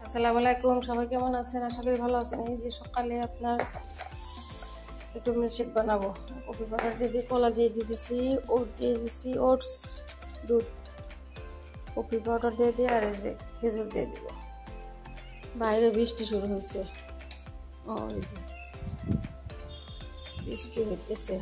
আসসালামু আলাইকুম, সবাই কেমন আছেন? আশা করি ভালো আছেন। এই যে সকালে আপনার একটু মিল্কশেক বানাবো। কফি পাউডার দিয়ে দিয়ে কলা দিয়ে দিয়েছি, ওট দিয়ে দিয়েছি, ওটস, দুধ, কফি পাউডার দিয়ে দিয়ে আর এই যে খেজুর দিয়ে দিব। বাইরে বৃষ্টি শুরু হয়েছে, এই যে বৃষ্টি হইতেছে।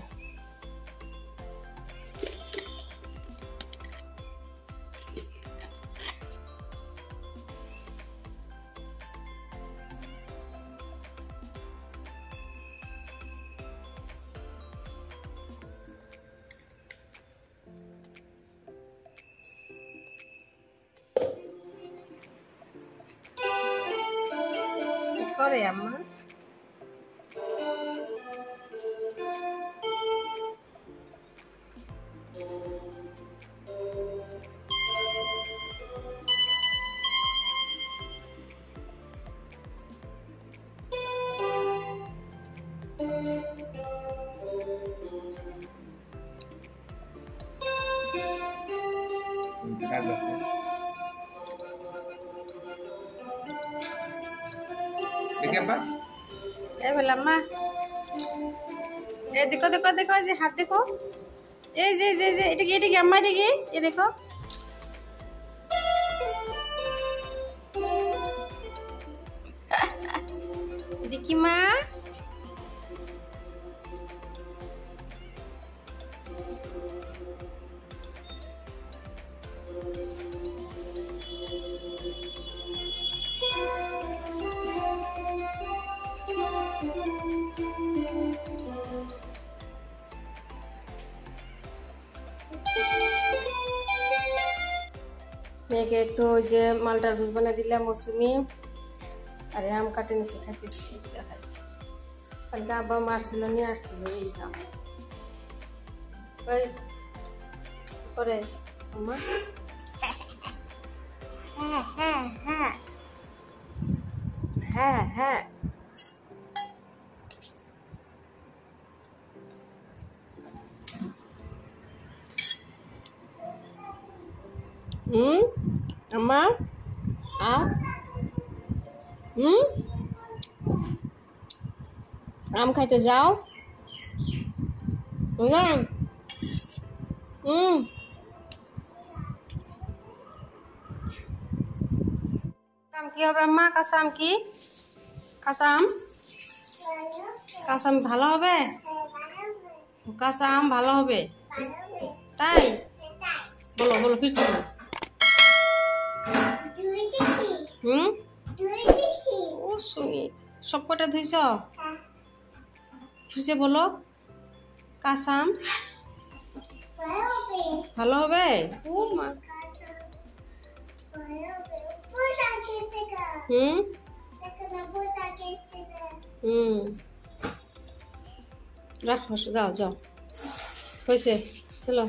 করে আম্মা আম্মা এই দেখো দেখো দেখো, যে হাত দেখো, এই যে যে যে এটা কি, এটা কি আম্মা, এটা কি, এ দেখো দেখি মা। মেয়েকে একটু ওই যে মালটার জুস বানিয়ে দিলাম, মৌসুমি আর আম কাটে নিচে খাইতেছি। কালকে আব্বা মারছিল, নিয়ে আসছিল এই আম। করে আম্মা হ্যাঁ হ্যাঁ হ্যাঁ হ্যাঁ হ্যাঁ আম্মা আম খাইতে যাও না? আম কি হবে আম্মা? কাঁচা আম কি? কাঁচা আম, কাঁচা আম ভালো হবে? কাঁচা আম ভালো হবে তাই? বলো বলো, ফিরছি না। ও শুনি, সব কটা ধুইছ? ফিরছে বলো, কাঁচা আম ভালো হবে? ও মা, রাখো, যাও যাও, হয়েছে, চলো।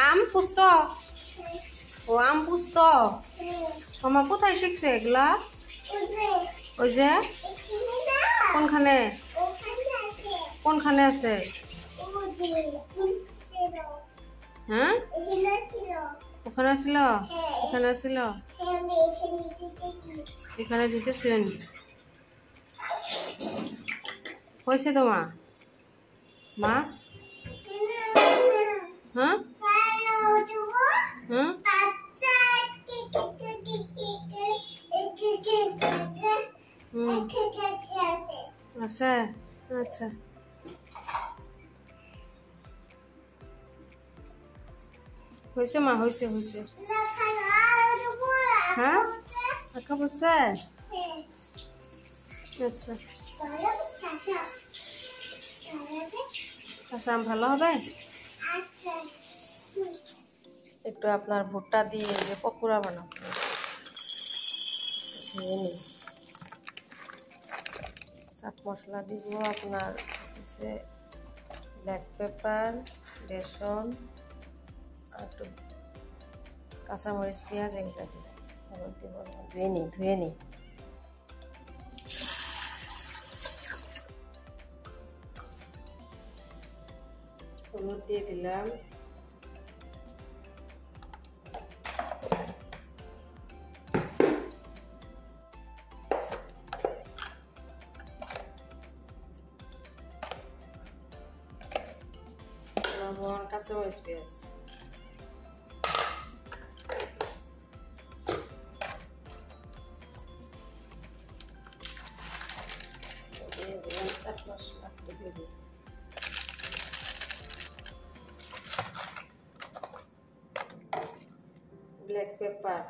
আম পুস্ত, ও আম পুস্ত মামা কোথায় শিখছে এগুলা? ওই যে কোনখানে, কোনখানে আছে? হ্যাঁ ওখানে ছিল, ওখানে ছিল, এখানে দিতেছেন। হয়েছে তোমার মা? হ্যাঁ হ্যাঁ আচ্ছা আচ্ছা, হয়েছে মা, হয়েছে হয়েছে। হ্যাঁ আঁকা বসে, আচ্ছা আচ্ছা, ভালো হবে। একটু আপনার ভুট্টা দিয়ে যে পকোড়া বানাবো, চাট মশলা দিব আপনার, হচ্ছে ব্ল্যাক পেপার, বেসন আর একটু কাঁচামরিচ, পেঁয়াজ, এগুলো দিব। ধুয়ে নিই হলুদ দিয়ে দিলাম, লবণ, কাঁচামরিচ, পেঁয়াজ, দিয়ে দিলাম চাট মশলা, দিয়ে দিই ব্ল্যাক পেপার,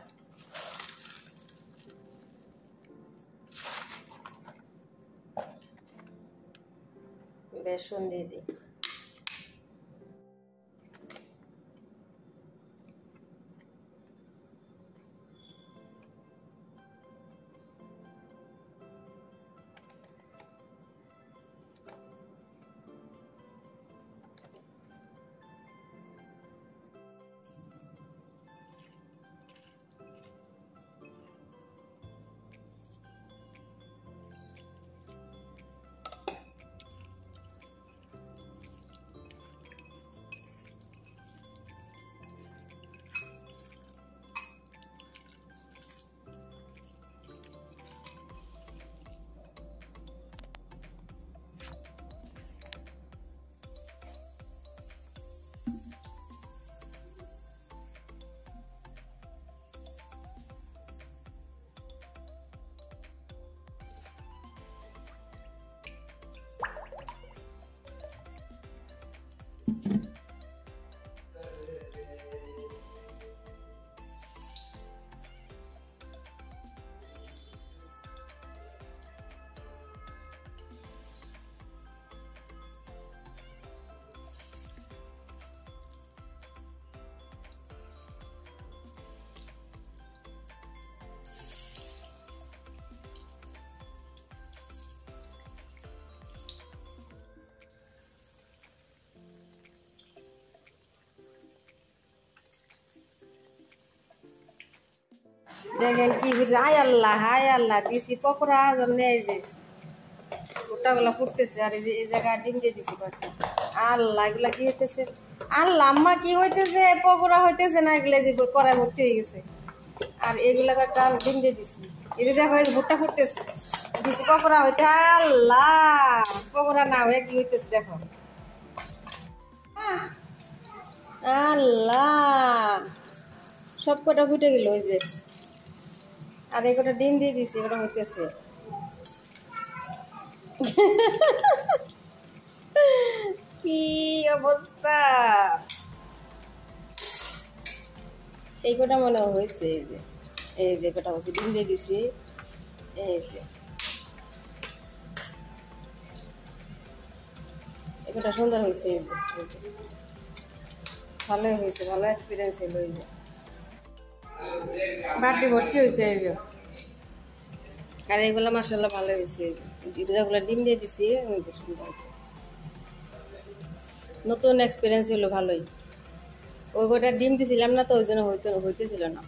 বেসন দিয়ে দিই, দেখেন কি হয়েছে, হায় আল্লাহ দিছি পকোড়া জন্য। এই যে গোটাগুলা ফুটতেছে, আর এই যে এই জায়গায় ডিম দিয়ে দিছি কয়েকটা। আল্লাহ, এগুলা কি হইতেছে? আল্লাহ আম্মা, কি হইতেছে? পকোড়া হইতেছে না, এগুলা যে কড়াই ভর্তি হয়ে গেছে। আর এগুলা কয়েকটা ডিম দিয়ে দিছি। এই যে দেখো, এই যে ভুট্টা ফুটতেছে, দিছি পকোড়া হইতে। আল্লাহ, পকোড়া না হয়ে কি হইতেছে দেখো। আল্লাহ, সব কটা ফুটে গেল। ওই যে আর এই কটা ডিম দিয়ে দিছি, ওটা হইতেছে। কি অবস্থা! এই কটা মনে হয়েছে। এই যে কটা হচ্ছে, ডিম দিয়ে দিছি। এই যে এই কটা সুন্দর হয়েছে। ভালোই হয়েছে, ভালো এক্সপিরিয়েন্স হইলো। এই যে বাটি ভর্তি হয়েছে। এই যে আর এইগুলো মাসাল্লাহ ভালো হয়েছে। এই যে যেগুলো ডিম দিয়ে দিছি, সুন্দর হয়েছে। নতুন এক্সপিরিয়েন্স হলো ভালোই। ওই গোটা ডিম দিছিলাম না তো, ওই জন্য হইতেছিল না।